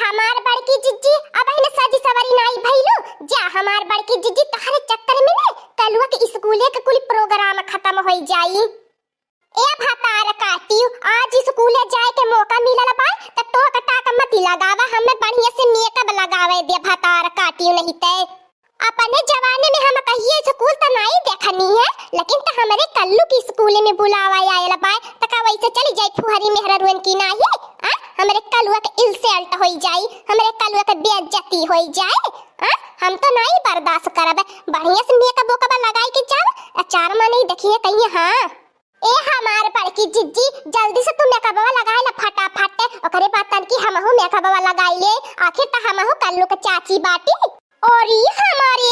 हमार बड़की जिज्जी अब ही सजी सवारी नाई भइलो जा हमार बड़की जिज्जी तहरे चक्कर में ने कलुआ के स्कूले के कुल प्रोग्राम खत्म हो जाई। ए भतार काटियो आज स्कूले जाए के मौका मिलल बा त तो कटाक मत लगावा हमें बढ़िया से मेकअप लगावे दे भतार काटियो नहीं ते अपने जमाने में हम कहिए स्कूल त नहीं देखनी है लेकिन त हमरे कल्लू की स्कूल में बुलावा आयल बा त का वैसे चली जाई फुहरी मेहरा रुन की नाही आ हमरे कलुआ के इंसल्ट होई जाई हमरे कलुआ के बेइज्जती होई जाए आ हम तो नहीं बर्दाश्त करब बढ़िया से मेकअप बोकअप लगाई के जाओ अचार में नहीं देखिए कहीं। हां ए हमार बड़की जिज्जी जल्दी से तू मेकअप लगाए ला फटाफट ओकरे बाद तन की हमहु मेकअप लगाई ले आखिर त हमहु कल्लू के चाची बाटी और ये हमारे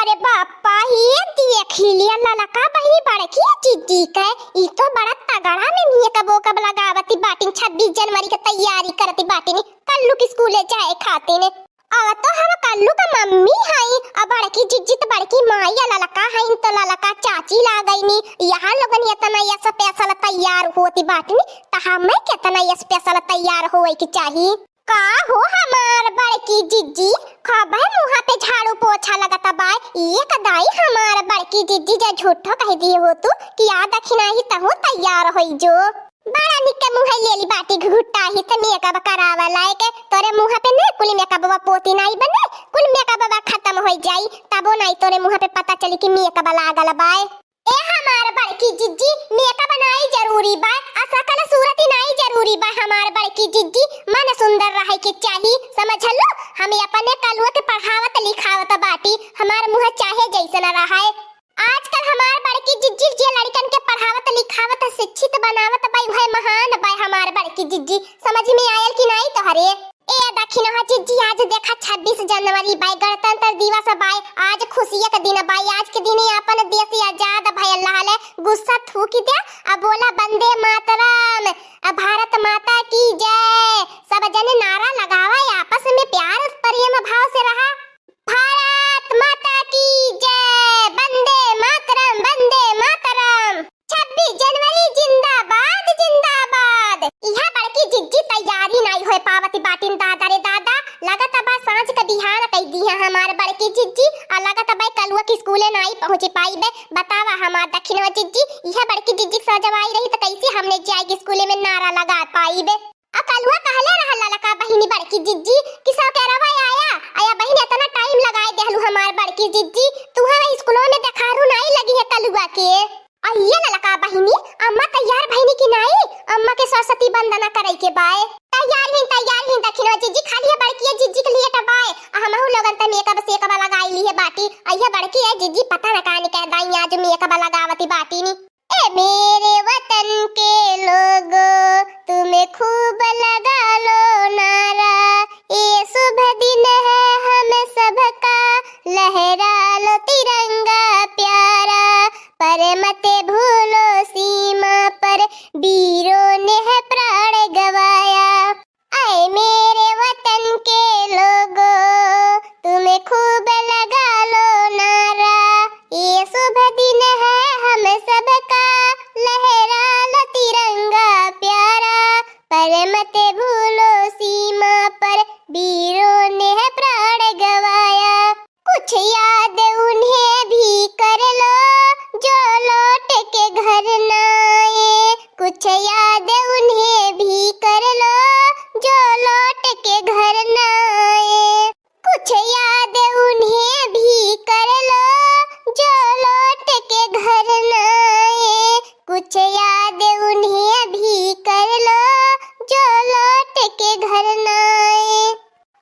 रे बापा ये देख लिया ललका बहनी बड़की जिज्जी के ई तो बड़ा तगड़ा में मेकअप बोकअप लगावती बाटी 26 जनवरी के तैयारी करती बाटी ने कल्लू की स्कूले जाए खाते ने अब तो हम कल्लू का मम्मी हई अब बड़की जिज्जी तो बड़की माई ललका हई तो ललका चाची ला गई नी यहाँ लोगन इतना ये स्पेशल तैयार होती बाटी ने त हमें कितना ये स्पेशल तैयार होए की चाहिए का हो हमार बड़की जिज्जी खबे मुंह पे झाड़ू पोछा लगता बा ये कदाई हमार बड़की जिज्जी जा झूठो कह दिए हो तू कि याद दखिना ही तहु तैयार होई जो बड़ा निके मुंह लेली बाटी घुट्टा ही त मेकअप करावा लायक तोरे मुंह पे ने कुल मेकअप पोती नहीं बने कुल मेकअप खत्म हो जाई तबो नहीं तोरे मुंह पे पता चली कि मेकअप लागल बा। ए हमार बड़की जिज्जी मेकअप बनाई जरूरी बा असकल सूरत नहीं जरूरी बा हमार बड़की जिज्जी मन सुंदर रहे के चाहिए समझ लो हम अपने कलुआ के पढ़ावत लिखावत बाटी हमार मुंह चाहे जैसन रहा है आजकल हमार बड़की जिज्जी जे लड़कन के पढ़ावत लिखावत शिक्षित बनावत बाई भाई महान बाई हमार बड़की जिज्जी समझ में आयल कि नहीं तोहरे। ए दखिन जिज्जी आज देखा 26 जनवरी बाई गणतंत्र दिवस बाई आज खुशिया का दिन बाई आज के दिन अपन देश आजाद भयल रहले गुस्सा थूक दे अब बोला वंदे मातरम भारत माता की जय सब जने नारा लगावा आपस में प्यार प्रेम भाव से रहा भारत माता की जय वंदे मातरम 26 जनवरी जिंदाबाद जिंदाबाद। यह बड़की जिज्जी तैयारी नहीं होए पावती बाटिन दादा रे दादा लगत बा सांझ का बिहान कह दी है हमार बड़की जिज्जी और लगत बा कलुआ की स्कूले नहीं पहुंच पाई बे बतावा हमार दक्षिणवा जिज्जी यह बड़की जिज्जी सजवाई रही तो कैसे हमने जाएगी स्कूले में नारा लगा पाई बे कलुआ कहले रहला लका बहिनी बड़की जिज्जी किसा के रवा आया बहिनी इतना टाइम लगाए देहलु हमार बड़की जिज्जी तू हमें स्कूलों में देखारू नहीं लगी है कलुआ के ये ललका बहिनी अम्मा तैयार बहिनी की नहीं अम्मा के सरस्वती वंदना करे के बाय तैयार ही दक्षिणवा जिज्जी खाली है बड़की है जिज्जी के लिए टबाय हमहु लोगन त मेकअप से कबा लगाई ली है बाटी अइया बड़की है जिज्जी पता न कानी कह दाई आज मेकअप लगावती बाटी नी। ए मेरे वतन के लोगों तुम्हें खूब लगा लो नारा ये शुभ दिन है हम सबका लहरा लो तिरंगा प्यारा पर मत भूलो सीमा पर वीरों ने है प्राण गवाया। ऐ मेरे वतन के लोगों तुम्हें खूब लगा लो नारा ये शुभ दिन है हम सबका लहरा लो तिरंगा प्यारा पर मत भूलो सीमा पर वीरों ने है प्राण गवाया। कुछ याद उन्हें भी कर लो जो लौट के घर न आए कुछ याद उन्हें भी कर लो जो लौट के घर न आए कुछ याद उन्हें भी कर लो जो लौट के घर न आए कुछ याद उन्हें भी कर लो जो लौट के घर न आए।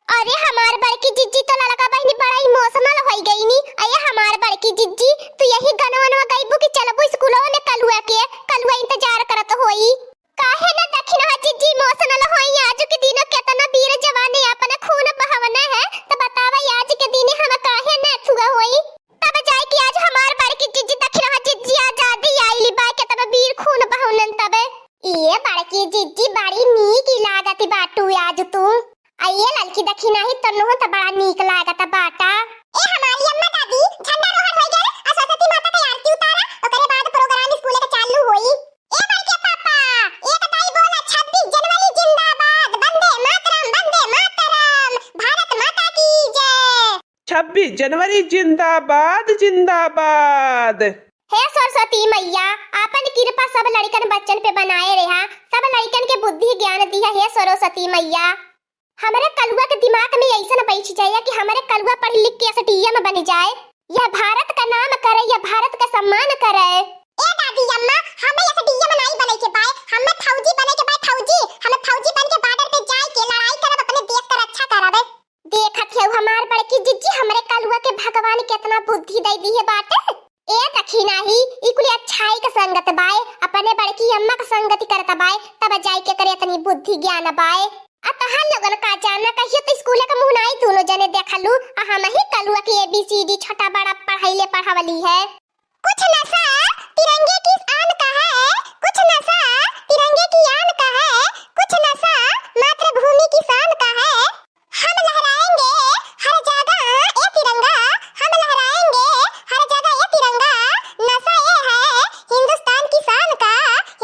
अरे हमार बड़की जिज्जी तो ललका बहनी बड़ा इमोशनल हो गई नी अये हमार बड़की जिज्जी तू यही गनवनवा गईबू कि चलबू स्कूलवा में कलुआ इंतजार करत होई काहे न दक्षिणवा जिज्जी इमोशनल होई आज के दिन केतना वीर जवान अपन खून बहावना है तो बतावा आज के दिन हम काहे न थुआ होई तब जाए कि आज हमार बड़की जिज्जी दक्षिणवा जिज्जी आजादी आईली बा केतना वीर खून बहावनन तबे ये बड़की जिज्जी बड़ी नीक लागत बाटू आज तू आइए ललकी दक्षिणा ही तन्नो त बड़ा नीक लागत बाटा। ए हमारी अम्मा दादी झंडा रोहन हो गए और सरस्वती माता की आरती उतारा ओकरे बाद प्रोग्राम स्कूल के चालू होई। ए बड़के पापा एक दाई बोला 26 जनवरी जिंदाबाद वंदे मातरम 26 जनवरी जिंदाबाद जिंदाबाद। हे सरस्वती मैया, आपन कृपा सब लड़कन बच्चन पे बनाए रहा, सब लड़कन के बुद्धि ज्ञान दिया। हे सरस्वती मैया, हमारे कलुआ के दिमाग में ऐसा बैठ जाए कि हमारे कलुआ पढ़ लिख के एसडीएम बन जाए, यह भारत का नाम करे, यह भारत का सम्मान करे। ए दादी अम्मा, हमें एसडीएम नहीं बने के बाय, हमें फौजी बने के बाय, फौजी। हमें फौजी बन के बॉर्डर पे जाए के लड़ाई करब, अपने देश का रक्षा करब। देखत है हमार बड़की जिज्जी हमारे कलुआ के भगवान कितना बुद्धि दे दी है बाटे। ए दखी नाही इकुली अच्छाई का संगत बाय, अपने बड़की अम्मा का संगति करता बाय, तब जाई के करे इतनी बुद्धि ज्ञान बाय। अतः लोगन का जाना कहियो तो स्कूल का मुंह नहीं दोनों जने देखलू, हम ही कलुआ की एबीसीडी छोटा बड़ा पढ़ाईले पढ़ावली है। कुछ नशा तिरंगे की आन का है, कुछ नशा तिरंगे की आन का है, कुछ नशा मातृभूमि की शान का है। हम लहराएंगे हर जगह ये तिरंगा, हम लहराएंगे हर जगह ये तिरंगा। नशा ये है हिंदुस्तान की शान का,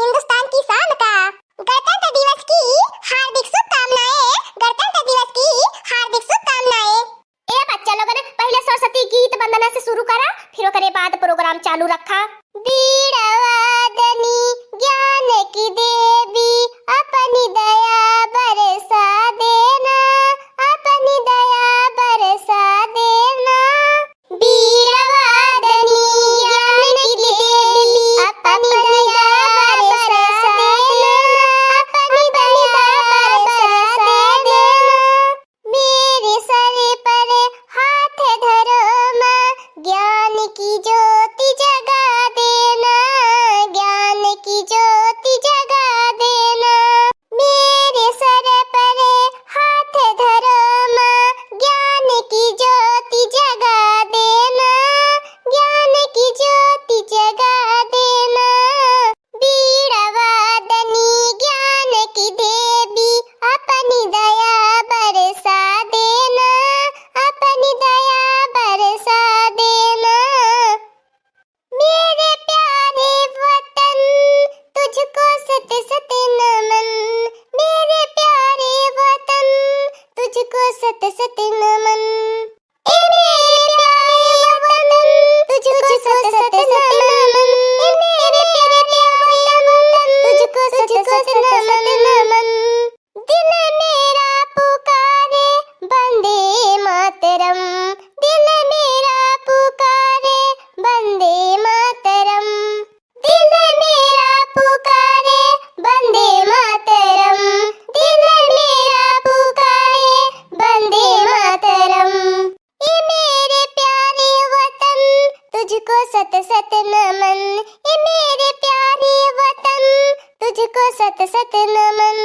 हिंदुस्तान की शान का। गणतंत्र दिवस की हार्दिक शुभकामनाएं, गणतंत्र दिवस की हार्दिक शुभकामनाएं। ए बच्चा लोगन पहले सरस्वती गीत वंदना से शुरू करा, फिर ओकरे बाद प्रोग्राम चालू रखा। वीरवादनी ज्ञान की देवी, अपनी दया बरसा देना, अपनी दया बरसा देना। वीरवादनी ज्ञान की देवी, अपनी दया बरसा देना, अपनी दया बरसा देना। मेरे सर पर हाथ धरो मां, ज्ञान की ज्योति जगा देना, ज्ञान की ज्योति जगा देना। मेरे सर पर हाथ धरो मां, ज्ञान की ज्योति जगा देना, ज्ञान की ज्योति जगा देना। वीरवादनी ज्ञान की देवी, अपनी दया बरसा देना, अपनी दया बरसा देना। मेरे प्यारे वतन तुझको सत सत नमन, मेरे प्यारे वतन तुझको सत सत नमन। ए मेरे प्यारे वतन तुझको सत सत नमन, ए मेरे प्यारे वतन तुझको सत सत नमन। दिल मेरा पुकारे वंदे मातरम, दिल मेरा पुकारे वंदे मातरम, दिल मेरा पुकारे वंदे मातरम, दिल मेरा पुकारे वंदे मातरम। ये मेरे प्यारे वतन तुझको सत सत नमन, ये मेरे प्यारे वतन तुझको सत सत नमन,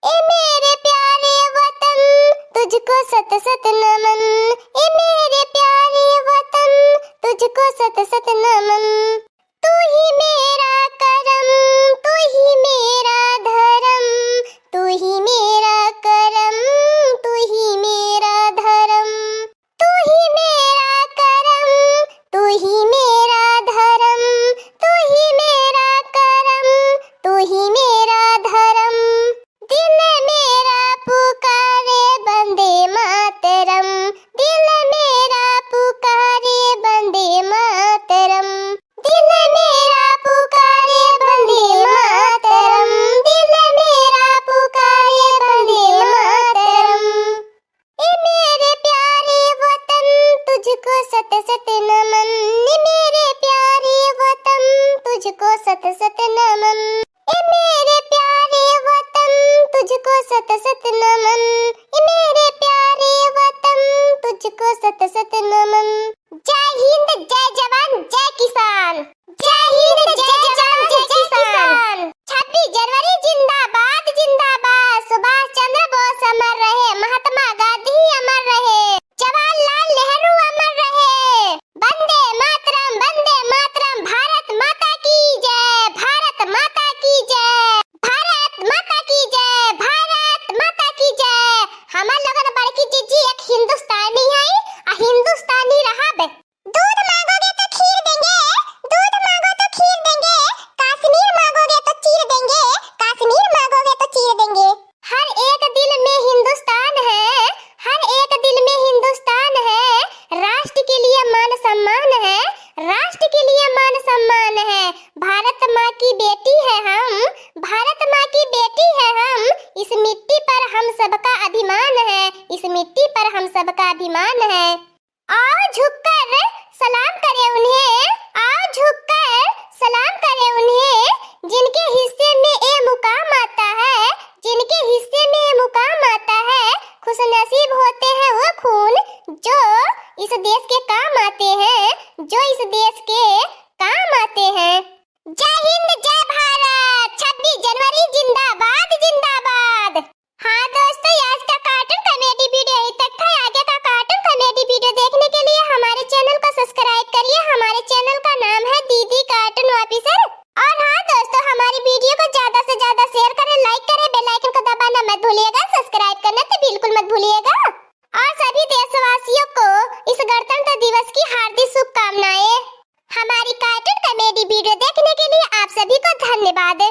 ये मेरे प्यारे वतन तुझको सत सत नमन, ये मेरे प्यारे वतन तुझको सत सत नमन। तू ही मेरा करम, तू ही मेरा धर्म, तू ही मेरा करम, तू ही मेरा धर्म। तू ही मेरा करम, तू ही मेरा धर्म, तू ही मेरा करम, तू ही मेरा धर्म। दिल मेरा पुकारे वंदे मातरम, दिल मेरा पुकारे वंदे मातरम, दिल मेरा पुकारे वंदे मातरम, दिल मेरा पुकारे वंदे मातरम। ए मेरे प्यारे वतन तुझको सत सत नमन, ए मेरे प्यारे वतन तुझको सत सत नमन, ए मेरे प्यारे वतन तुझको सत सत नमन, ए मेरे प्यारे वतन तुझको सत सत नमन। जय हिंद, जय जवान, जय किसान, जय हिंद, जय जवान, जय किसान। 26 जनवरी जिंदाबाद जिंदाबाद। सुभाष चंद्र बोस अमर रहे, महात्मा गांधी अमर रहे, जवाहरलाल नेहरू अमर रहे। वंदे मातरम, वंदे मातरम। भारत माता की जय, भारत माता की जय, भारत माता की जय, भारत माता की जय। हमार लोगन बड़की जिज्जी एक हिंदुस्तानी है, आ हिंदुस्तानी रहा बे। दूध मांगोगे तो खीर देंगे, दूध मांगो तो खीर देंगे, कश्मीर मांगोगे तो चीर देंगे, कश्मीर मांगोगे तो चीर देंगे। हर एक दिल में हिंदुस्तान है, हर एक दिल में हिंदुस्तान है। स्वाभिमान है, इस मिट्टी पर हम सबका अभिमान है। आओ झुककर सलाम करें उन्हें, आओ झुककर सलाम करें उन्हें, जिनके हिस्से में ये मुकाम आता है, जिनके हिस्से में ये मुकाम आता है। खुशनसीब होते हैं वो खून जो इस देश के काम आते हैं, जो इस देश के काम आते हैं। जय हिंद, जय भारत, 26 जनवरी जिंदाबाद जिंदाबाद। हाँ दोस्तों, आज का कार्टून कॉमेडी वीडियो यहीं तक था। आगे का कार्टून कॉमेडी वीडियो देखने के लिए हमारे चैनल को सब्सक्राइब करिए। हमारे चैनल का नाम है दीदी कार्टून ऑफिसर। और हाँ दोस्तों, हमारी वीडियो को ज्यादा से ज्यादा शेयर करें, लाइक करें, बेल आइकन को दबाना मत भूलिएगा, सब्सक्राइब करना तो बिल्कुल मत भूलिएगा। और सभी देशवासियों को इस गणतंत्र दिवस की हार्दिक शुभकामनाएं। हमारी कार्टून कॉमेडी वीडियो देखने के लिए आप सभी को धन्यवाद।